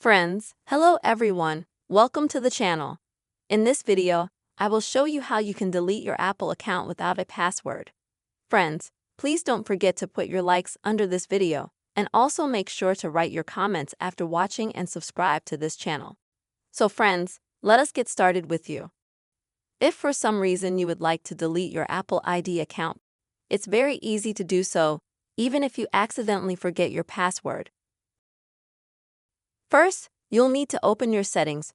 Friends, hello everyone, welcome to the channel. In this video, I will show you how you can delete your Apple account without a password. Friends, please don't forget to put your likes under this video, and also make sure to write your comments after watching and subscribe to this channel. So friends, let us get started with you. If for some reason you would like to delete your Apple ID account, it's very easy to do so, even if you accidentally forget your password. First, you'll need to open your settings.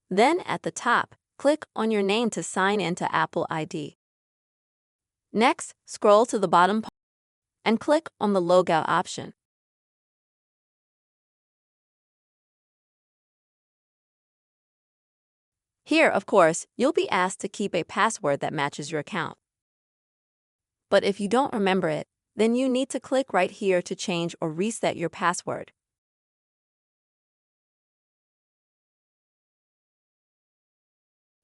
Then at the top, click on your name to sign into Apple ID. Next, scroll to the bottom and click on the logout option. Here, of course, you'll be asked to keep a password that matches your account. But if you don't remember it, then you need to click right here to change or reset your password.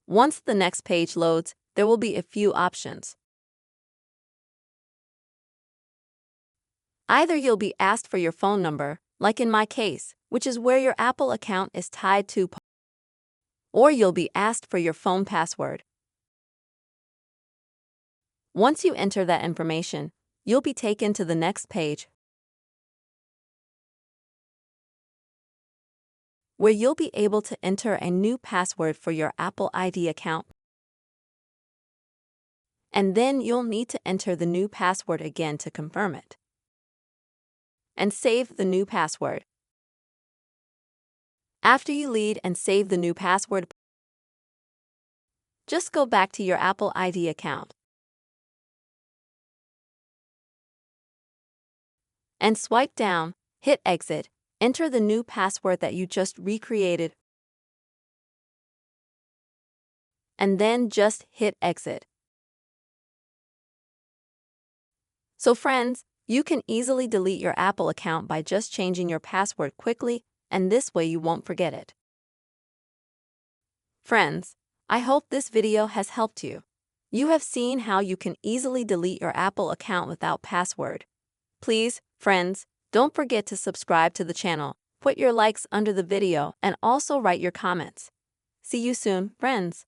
Once the next page loads, there will be a few options. Either you'll be asked for your phone number, like in my case, which is where your Apple account is tied to, or you'll be asked for your phone password. Once you enter that information, you'll be taken to the next page, where you'll be able to enter a new password for your Apple ID account. And then you'll need to enter the new password again to confirm it. And save the new password. After you lead and save the new password, just go back to your Apple ID account and swipe down, hit exit, enter the new password that you just recreated, and then just hit exit. So friends, you can easily delete your Apple account by just changing your password quickly, and this way you won't forget it. Friends, I hope this video has helped you. You have seen how you can easily delete your Apple account without password. Please, friends, don't forget to subscribe to the channel, put your likes under the video, and also write your comments. See you soon, friends.